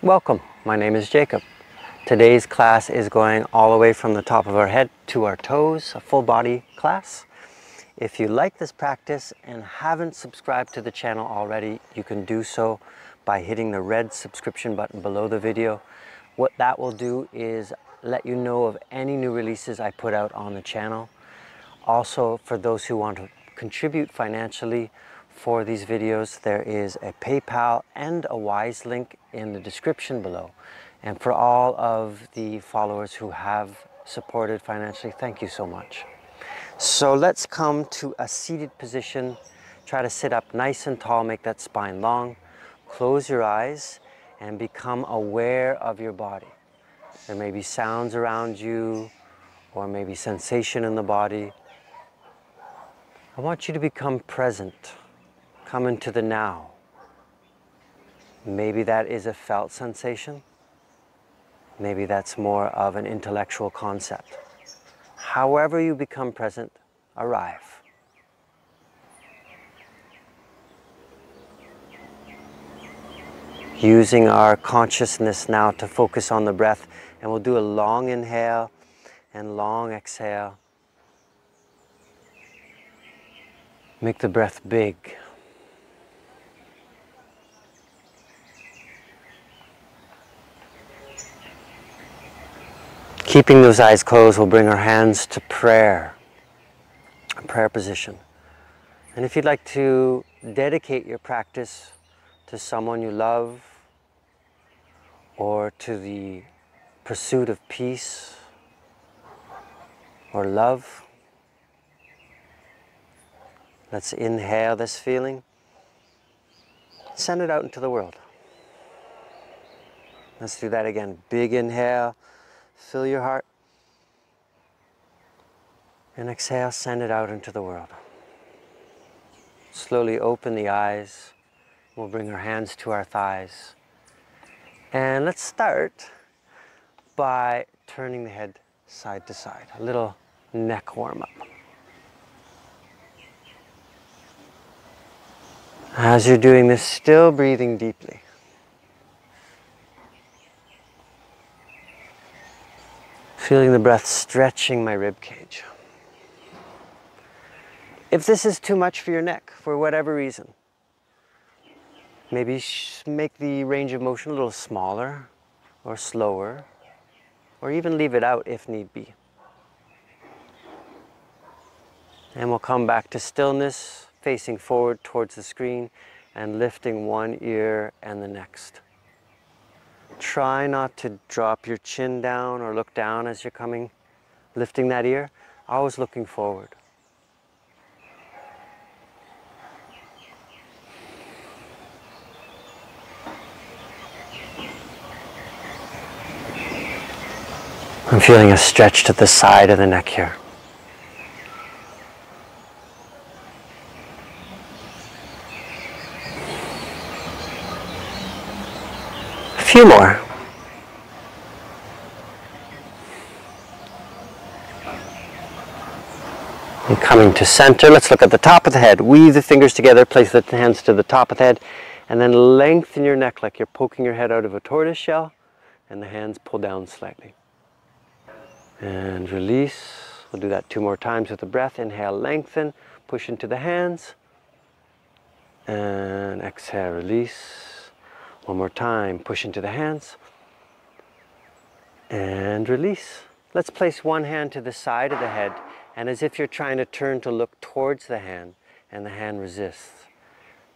Welcome, my name is Jacob. Today's class is going all the way from the top of our head to our toes, a full body class. If you like this practice and haven't subscribed to the channel already, you can do so by hitting the red subscription button below the video. What that will do is let you know of any new releases I put out on the channel. Also, for those who want to contribute financially for these videos, there is a PayPal and a Wise link in the description below. And for all of the followers who have supported financially, thank you so much. So let's come to a seated position. Try to sit up nice and tall, make that spine long. Close your eyes and become aware of your body. There may be sounds around you or maybe sensation in the body. I want you to become present. Come into the now. Maybe that is a felt sensation. Maybe that's more of an intellectual concept. However you become present, arrive. Using our consciousness now to focus on the breath, and we'll do a long inhale and long exhale. Make the breath big. Keeping those eyes closed, we'll bring our hands to prayer, a prayer position. And if you'd like to dedicate your practice to someone you love or to the pursuit of peace or love, let's inhale this feeling, send it out into the world. Let's do that again. Big inhale. Fill your heart, and exhale, send it out into the world. Slowly open the eyes. We'll bring our hands to our thighs. And let's start by turning the head side to side, a little neck warm up. As you're doing this, still breathing deeply. Feeling the breath stretching my rib cage. If this is too much for your neck, for whatever reason, maybe make the range of motion a little smaller or slower, or even leave it out if need be. And we'll come back to stillness, facing forward towards the screen and lifting one ear and the next. Try not to drop your chin down or look down as you're lifting that ear. Always looking forward. I'm feeling a stretch to the side of the neck here. A few more. And coming to center, let's look at the top of the head. Weave the fingers together, place the hands to the top of the head, and then lengthen your neck like you're poking your head out of a tortoise shell, and the hands pull down slightly. And release. We'll do that 2 more times with the breath. Inhale, lengthen, push into the hands, and exhale, release. 1 more time, push into the hands, and release. Let's place one hand to the side of the head, and as if you're trying to turn to look towards the hand, and the hand resists.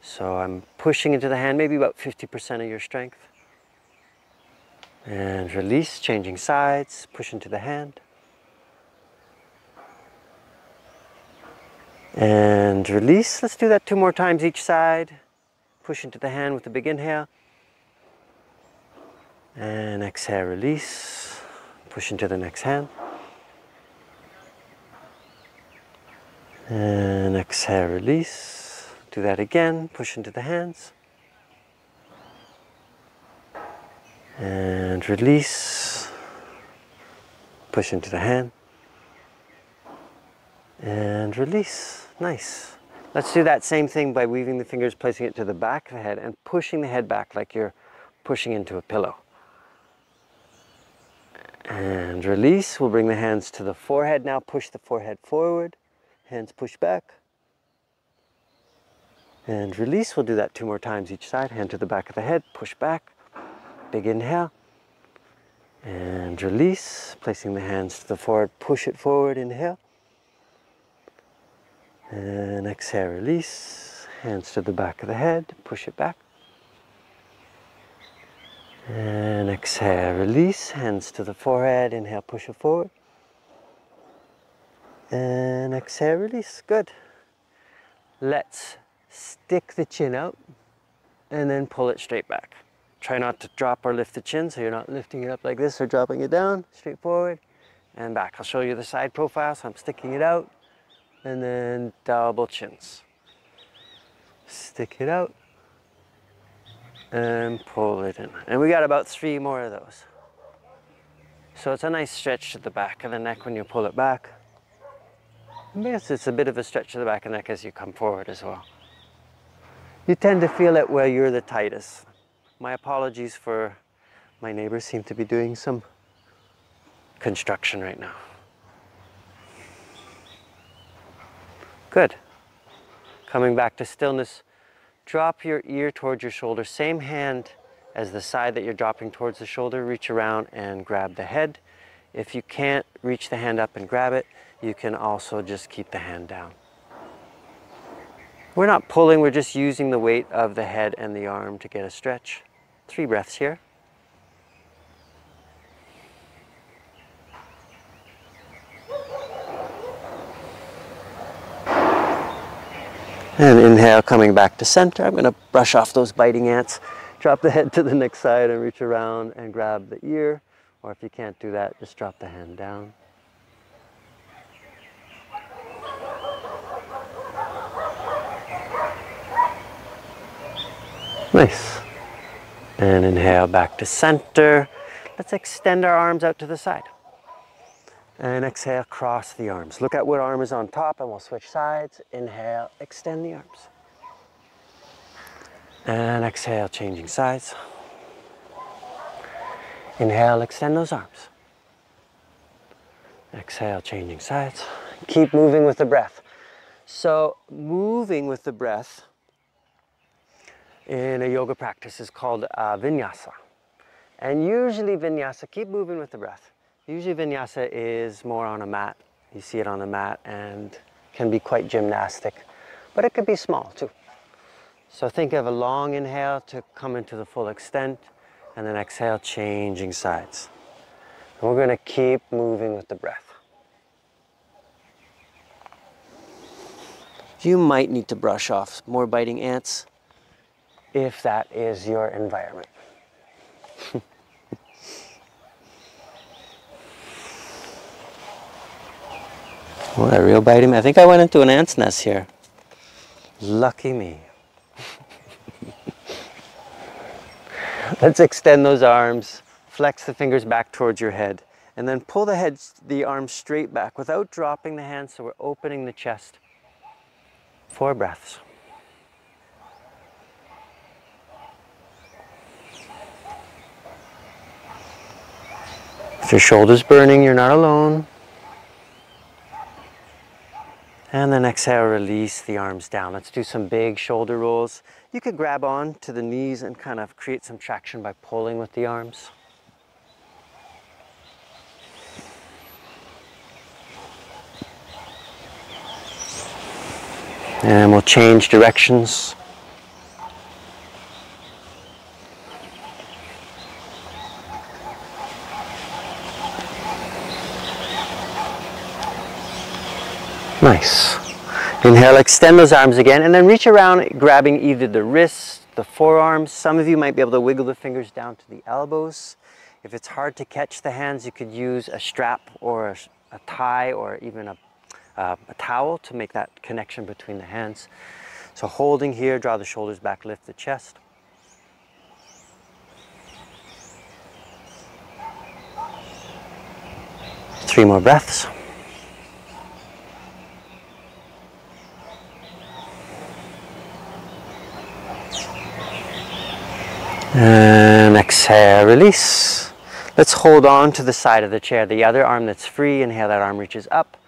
So I'm pushing into the hand, maybe about 50% of your strength. And release, changing sides, push into the hand. And release. Let's do that 2 more times each side. Push into the hand with a big inhale. And exhale, release. Push into the next hand. And exhale, release. Do that again. Push into the hands. And release. Push into the hand. And release. Nice. Let's do that same thing by weaving the fingers, placing it to the back of the head and pushing the head back like you're pushing into a pillow. And release. We'll bring the hands to the forehead now. Push the forehead forward. Hands push back. And release. We'll do that 2 more times each side. Hand to the back of the head. Push back. Big inhale. And release. Placing the hands to the forehead. Push it forward. Inhale. And exhale. Release. Hands to the back of the head. Push it back. And exhale, release, hands to the forehead, inhale, push it forward. And exhale, release, good. Let's stick the chin out and then pull it straight back. Try not to drop or lift the chin, so you're not lifting it up like this or dropping it down, straight forward and back. I'll show you the side profile, so I'm sticking it out and then double chins. Stick it out. And pull it in. And we got about 3 more of those. So it's a nice stretch to the back of the neck when you pull it back. Yes, it's a bit of a stretch to the back of the neck as you come forward as well. You tend to feel it where you're the tightest. My apologies for my neighbors seem to be doing some construction right now. Good. Coming back to stillness. Drop your ear towards your shoulder, same hand as the side that you're dropping towards the shoulder. Reach around and grab the head. If you can't reach the hand up and grab it, you can also just keep the hand down. We're not pulling, we're just using the weight of the head and the arm to get a stretch. 3 breaths here. And inhale, coming back to center. I'm going to brush off those biting ants. Drop the head to the next side and reach around and grab the ear. Or if you can't do that, just drop the hand down. Nice. And inhale back to center. Let's extend our arms out to the side. And exhale, cross the arms. Look at what arm is on top and we'll switch sides. Inhale, extend the arms. And exhale, changing sides. Inhale, extend those arms. Exhale, changing sides. Keep moving with the breath. So moving with the breath in a yoga practice is called vinyasa. And usually vinyasa, keep moving with the breath. Usually vinyasa is more on a mat. You see it on a mat and can be quite gymnastic, but it could be small too. So think of a long inhale to come into the full extent and then exhale, changing sides. And we're going to keep moving with the breath. You might need to brush off more biting ants if that is your environment. Oh, that real biting me. I think I went into an ant's nest here. Lucky me. Let's extend those arms, flex the fingers back towards your head, and then pull the arms straight back without dropping the hands, so we're opening the chest. 4 breaths. If your shoulder's burning, you're not alone. And then exhale, release the arms down. Let's do some big shoulder rolls. You could grab on to the knees and kind of create some traction by pulling with the arms. And we'll change directions. Nice. Inhale, extend those arms again, and then reach around, grabbing either the wrists, the forearms. Some of you might be able to wiggle the fingers down to the elbows. If it's hard to catch the hands, you could use a strap or a tie or even a towel to make that connection between the hands. So holding here, draw the shoulders back, lift the chest. Three more breaths. And Exhale, release. Let's hold on to the side of the chair. The other arm that's free, inhale, that arm reaches up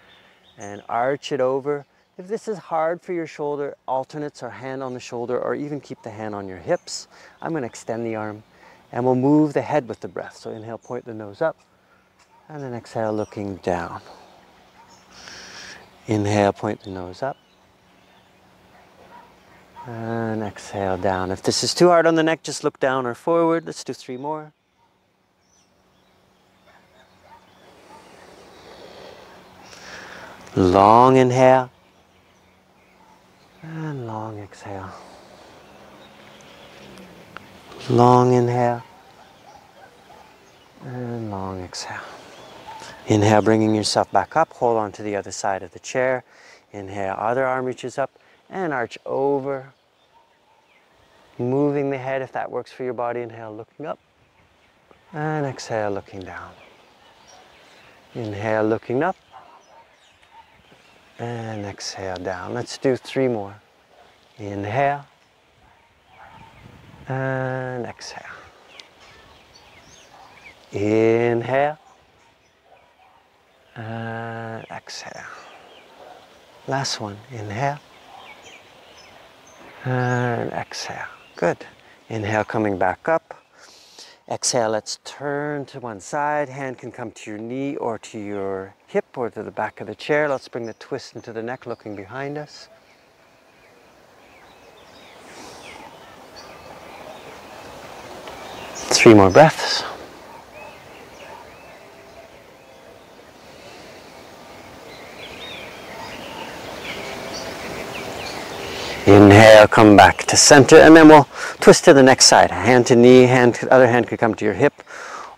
and arch it over. If this is hard for your shoulder, alternates or hand on the shoulder, or even keep the hand on your hips. I'm going to extend the arm and we'll move the head with the breath. So inhale, point the nose up, and then exhale, looking down. Inhale, point the nose up, and exhale, down. If this is too hard on the neck, just look down or forward. Let's do 3 more. Long inhale, and long exhale. Long inhale, and long exhale. Inhale, bringing yourself back up. Hold on to the other side of the chair. Inhale, other arm reaches up and arch over. Moving the head if that works for your body. Inhale, looking up, and exhale, looking down. Inhale, looking up, and exhale, down. Let's do 3 more. Inhale, and exhale. Inhale, and exhale. Last one. Inhale, and exhale. Good. Inhale, coming back up. Exhale, let's turn to one side. Hand can come to your knee or to your hip or to the back of the chair. Let's bring the twist into the neck, looking behind us. Three more breaths. Inhale, come back to center, and then we'll twist to the next side. Hand to knee, other hand could come to your hip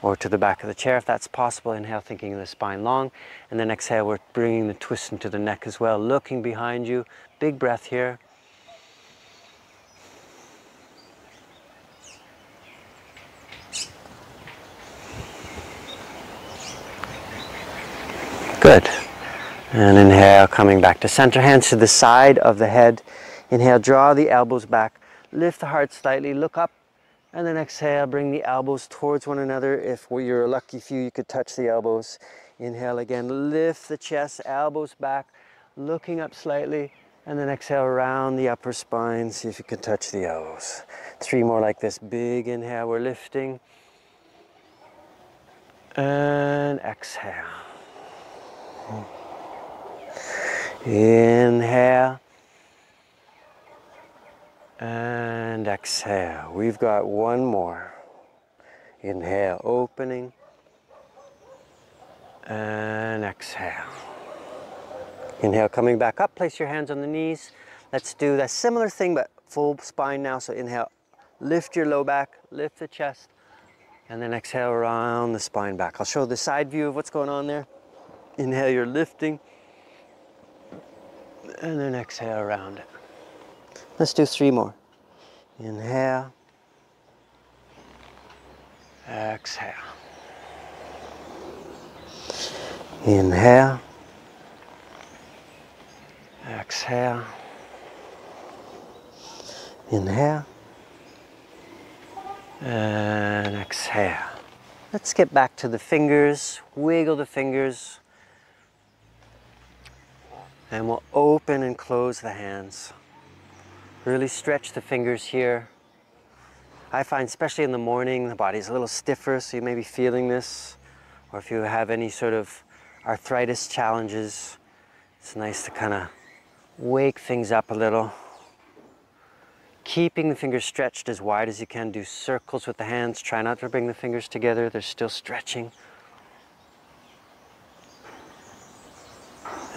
or to the back of the chair if that's possible. Inhale, thinking of the spine long, and then exhale, we're bringing the twist into the neck as well, looking behind you. Big breath here. Good. And inhale, coming back to center, hands to the side of the head. Inhale, draw the elbows back, lift the heart slightly, look up, and then exhale, bring the elbows towards one another. If you're a lucky few, you could touch the elbows. Inhale again, lift the chest, elbows back, looking up slightly, and then exhale around the upper spine, see if you can touch the elbows. 3 more like this. Big inhale, we're lifting, and exhale. Inhale, and exhale. We've got 1 more. Inhale, opening, and exhale. Inhale, coming back up, place your hands on the knees. Let's do that similar thing, but full spine now. So inhale, lift your low back, lift the chest, and then exhale around the spine back. I'll show the side view of what's going on there. Inhale, you're lifting, and then exhale around it. Let's do 3 more. Inhale, exhale. Inhale, exhale. Inhale, and exhale. Let's get back to the fingers, wiggle the fingers, and we'll open and close the hands. Really stretch the fingers here. I find especially in the morning, the body's a little stiffer, so you may be feeling this. Or if you have any sort of arthritis challenges, it's nice to kind of wake things up a little. Keeping the fingers stretched as wide as you can. Do circles with the hands. Try not to bring the fingers together. They're still stretching.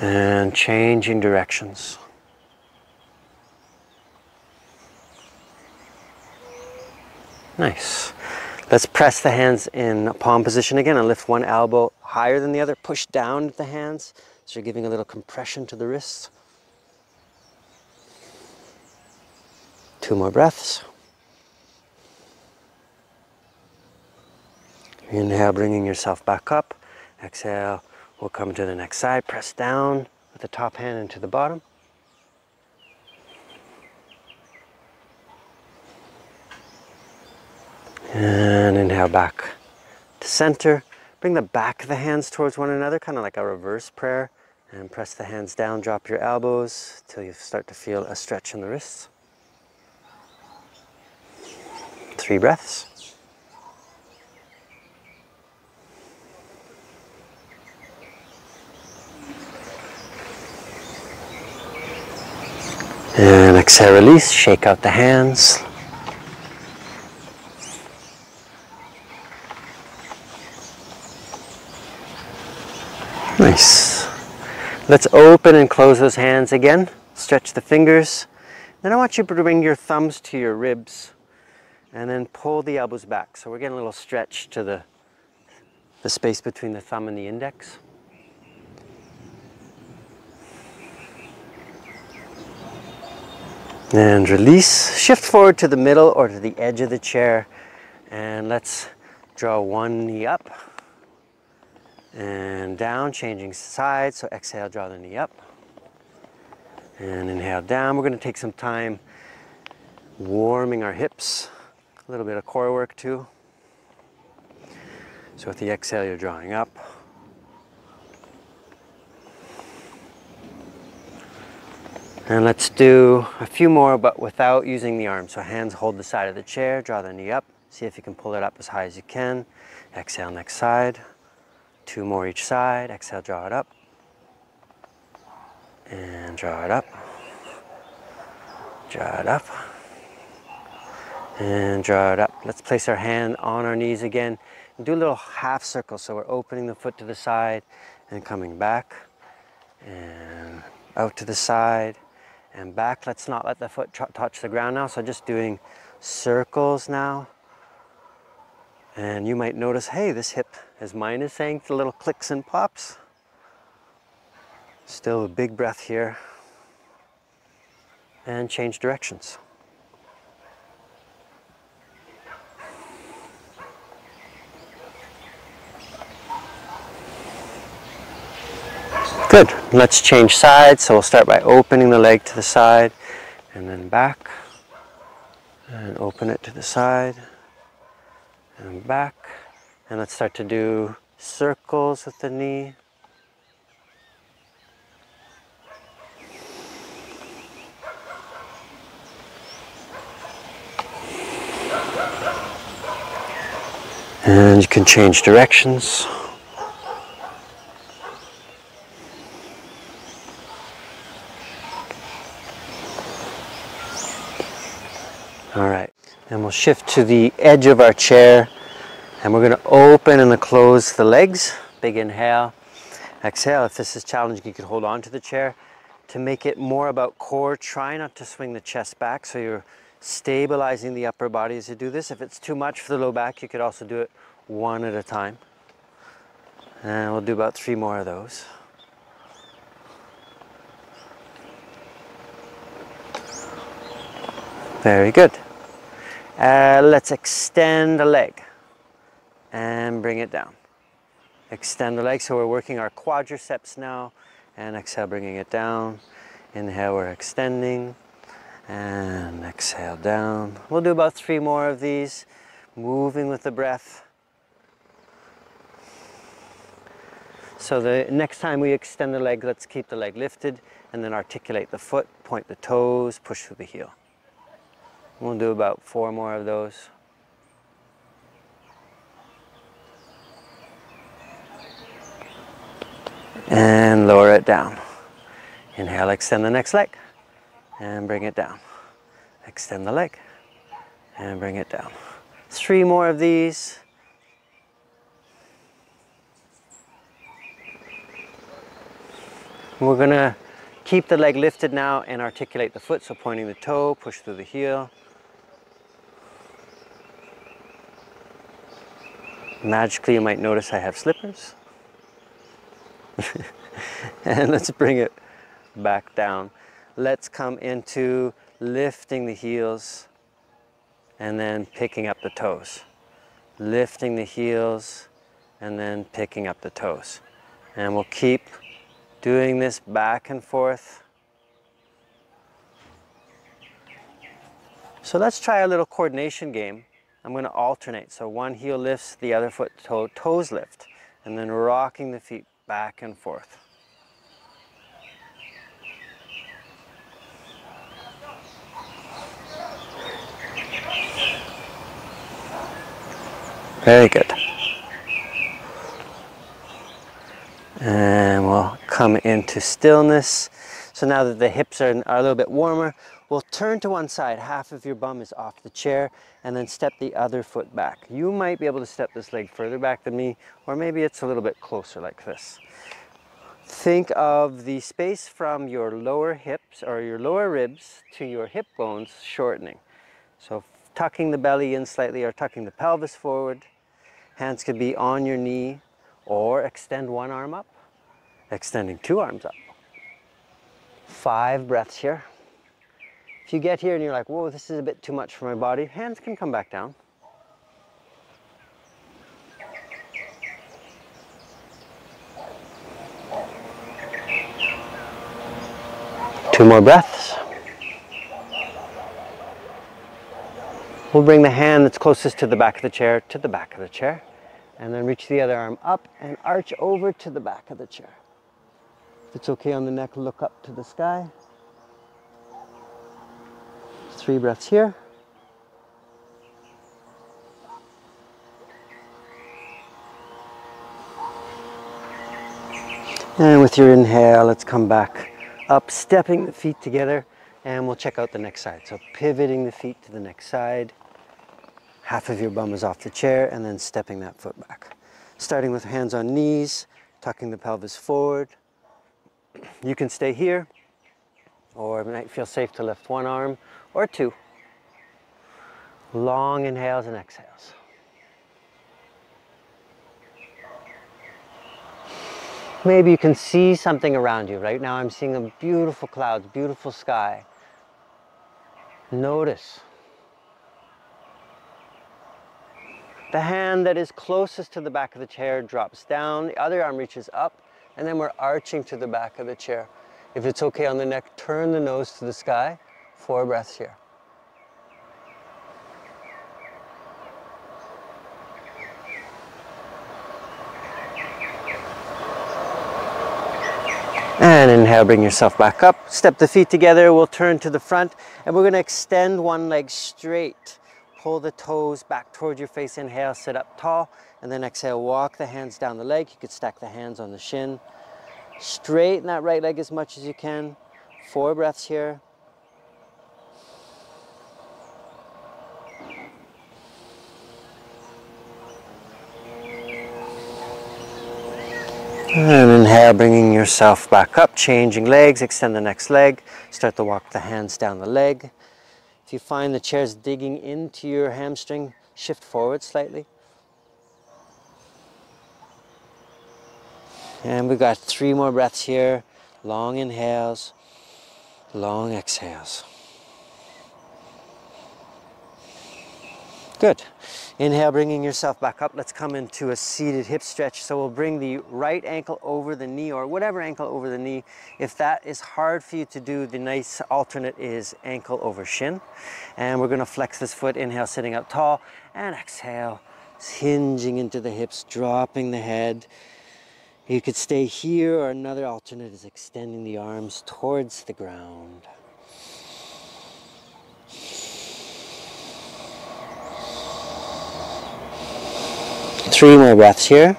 And changing directions. Nice. Let's press the hands in palm position again and lift one elbow higher than the other. Push down with the hands so you're giving a little compression to the wrists. 2 more breaths. Inhale, bringing yourself back up. Exhale, we'll come to the next side. Press down with the top hand into the bottom. And inhale back to center. Bring the back of the hands towards one another, kind of like a reverse prayer. And press the hands down, drop your elbows till you start to feel a stretch in the wrists. 3 breaths. And exhale, release, shake out the hands. Nice. Let's open and close those hands again. Stretch the fingers. Then I want you to bring your thumbs to your ribs and then pull the elbows back. So we're getting a little stretch to the space between the thumb and the index. And release. Shift forward to the middle or to the edge of the chair. And let's draw one knee up and down, changing sides. So exhale, draw the knee up. And inhale down. We're going to take some time warming our hips. A little bit of core work too. So with the exhale, you're drawing up. And let's do a few more, but without using the arms. So hands hold the side of the chair, draw the knee up. See if you can pull it up as high as you can. Exhale, next side. 2 more each side. Exhale, draw it up. And draw it up. Draw it up. And draw it up. Let's place our hand on our knees again. And do a little half circle. So we're opening the foot to the side and coming back. And out to the side. And back. Let's not let the foot touch the ground now. So just doing circles now. And you might notice, hey, this hip, as mine is saying, the little clicks and pops. Still a big breath here. And change directions. Good. Let's change sides. So we'll start by opening the leg to the side and then back. And open it to the side and back. And let's start to do circles with the knee. And you can change directions. All right, and we'll shift to the edge of our chair and we're going to open and close the legs. Big inhale. Exhale. If this is challenging, you could hold on to the chair. To make it more about core, try not to swing the chest back so you're stabilizing the upper body as you do this. If it's too much for the low back, you could also do it one at a time. And we'll do about 3 more of those. Very good. Let's extend the leg and bring it down. Extend the leg, so we're working our quadriceps now. And exhale, bringing it down. Inhale, we're extending. And exhale, down. We'll do about 3 more of these, moving with the breath. So the next time we extend the leg, let's keep the leg lifted and then articulate the foot, point the toes, push through the heel. We'll do about 4 more of those. And lower it down. Inhale, extend the next leg and bring it down. Extend the leg and bring it down. 3 more of these. We're going to keep the leg lifted now and articulate the foot, so pointing the toe, push through the heel. Magically, you might notice I have slippers. And let's bring it back down. Let's come into lifting the heels and then picking up the toes. Lifting the heels and then picking up the toes. And we'll keep doing this back and forth. So let's try a little coordination game. I'm going to alternate. So one heel lifts, the other foot toes lift, and then rocking the feet back and forth. Very good. And we'll come into stillness. So now that the hips are a little bit warmer, we'll turn to one side. Half of your bum is off the chair, and then step the other foot back. You might be able to step this leg further back than me, or maybe it's a little bit closer like this. Think of the space from your lower hips or your lower ribs to your hip bones shortening. So tucking the belly in slightly or tucking the pelvis forward. Hands could be on your knee, or extend one arm up, extending two arms up. 5 breaths here. If you get here and you're like, whoa, this is a bit too much for my body, hands can come back down. Two more breaths. We'll bring the hand that's closest to the back of the chair to the back of the chair, and then reach the other arm up and arch over to the back of the chair. If it's okay on the neck, look up to the sky. 3 breaths here. And with your inhale, let's come back up, stepping the feet together, and we'll check out the next side. So pivoting the feet to the next side. Half of your bum is off the chair, and then stepping that foot back. Starting with hands on knees, tucking the pelvis forward. You can stay here, or it might feel safe to lift one arm or two. Long inhales and exhales. Maybe you can see something around you. Right now I'm seeing a beautiful clouds, beautiful sky. Notice. The hand that is closest to the back of the chair drops down, the other arm reaches up, and then we're arching to the back of the chair. If it's okay on the neck, turn the nose to the sky. 4 breaths here. And inhale, bring yourself back up. Step the feet together, we'll turn to the front, and we're going to extend one leg straight. Pull the toes back towards your face, inhale, sit up tall, and then exhale, walk the hands down the leg. You could stack the hands on the shin. Straighten that right leg as much as you can. 4 breaths here. And inhale, bringing yourself back up, changing legs, extend the next leg. Start to walk the hands down the leg. If you find the chair's digging into your hamstring, shift forward slightly. And we've got 3 more breaths here. Long inhales, long exhales. Good. Inhale, bringing yourself back up. Let's come into a seated hip stretch. So we'll bring the right ankle over the knee, or whatever ankle over the knee. If that is hard for you to do, the nice alternate is ankle over shin. And we're going to flex this foot. Inhale, sitting up tall, and exhale, hinging into the hips, dropping the head. You could stay here, or another alternate is extending the arms towards the ground. Three more breaths here.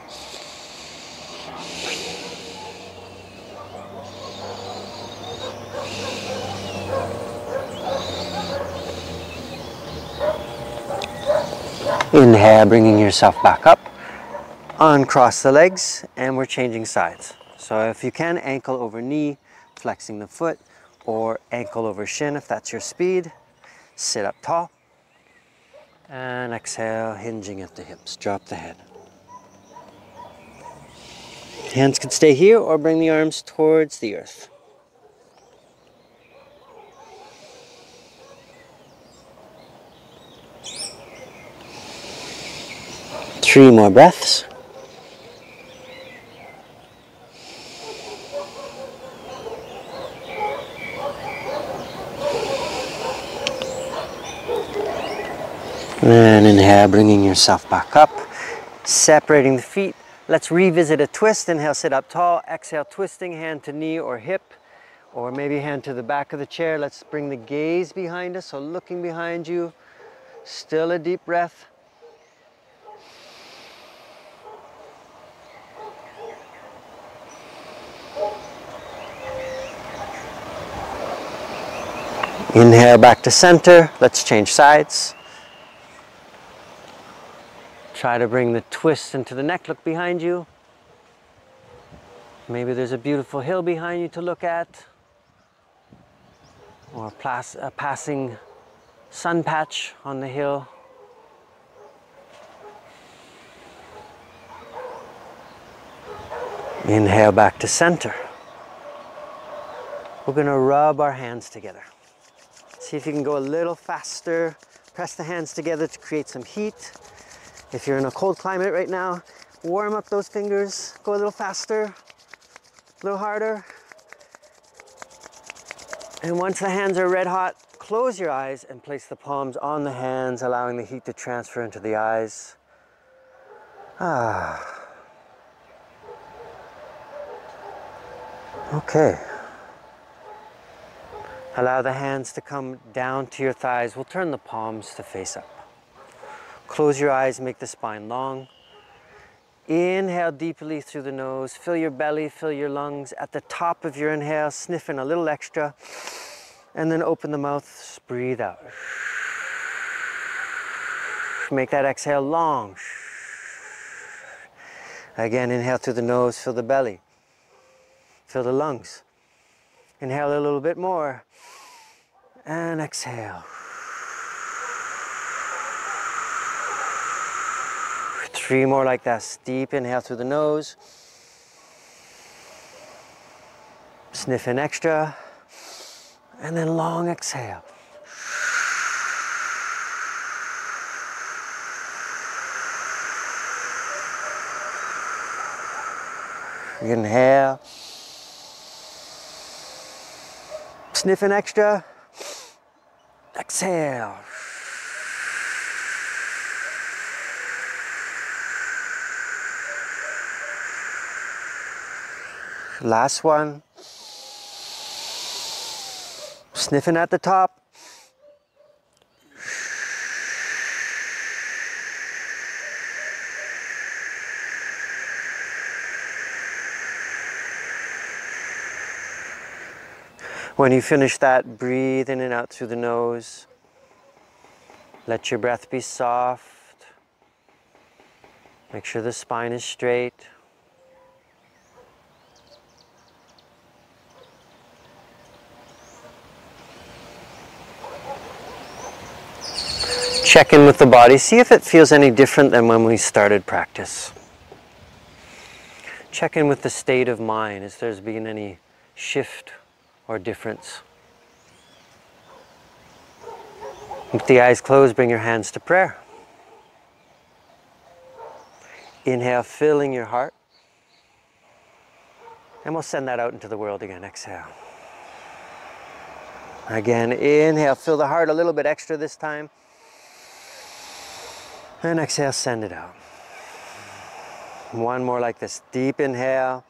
Inhale, bringing yourself back up. Uncross the legs, and we're changing sides. So if you can, ankle over knee, flexing the foot, or ankle over shin if that's your speed. Sit up tall. And exhale, hinging at the hips. Drop the head. Hands can stay here or bring the arms towards the earth. Three more breaths. And inhale, bringing yourself back up, separating the feet. Let's revisit a twist. Inhale, sit up tall. Exhale, twisting, hand to knee or hip, or maybe hand to the back of the chair. Let's bring the gaze behind us, so looking behind you. Still a deep breath. Inhale, back to center. Let's change sides. Try to bring the twist into the neck. Look behind you. Maybe there's a beautiful hill behind you to look at, or a passing sun patch on the hill. Inhale, back to center. We're going to rub our hands together. See if you can go a little faster. Press the hands together to create some heat. If you're in a cold climate right now, warm up those fingers. Go a little faster, a little harder. And once the hands are red hot, close your eyes and place the palms on the hands, allowing the heat to transfer into the eyes. Okay. Allow the hands to come down to your thighs. We'll turn the palms to face up. Close your eyes, make the spine long. Inhale deeply through the nose. Fill your belly, fill your lungs. At the top of your inhale, sniff in a little extra. And then open the mouth, breathe out. Make that exhale long. Again, inhale through the nose, fill the belly. Fill the lungs. Inhale a little bit more. And exhale. 3 more like that. Deep inhale through the nose. Sniff in extra. And then long exhale. Inhale. Sniff in extra. Exhale. Last one. Sniffing at the top. When you finish that, breathe in and out through the nose. Let your breath be soft. Make sure the spine is straight. Check in with the body. See if it feels any different than when we started practice. Check in with the state of mind, if there's been any shift or difference. With the eyes closed, bring your hands to prayer. Inhale, filling your heart. And we'll send that out into the world again. Exhale. Again, inhale, fill the heart a little bit extra this time. And exhale, send it out. One more like this. Deep inhale.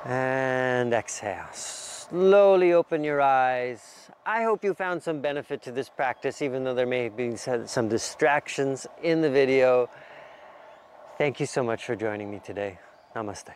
And exhale. Slowly open your eyes. I hope you found some benefit to this practice, even though there may have been some distractions in the video. Thank you so much for joining me today. Namaste.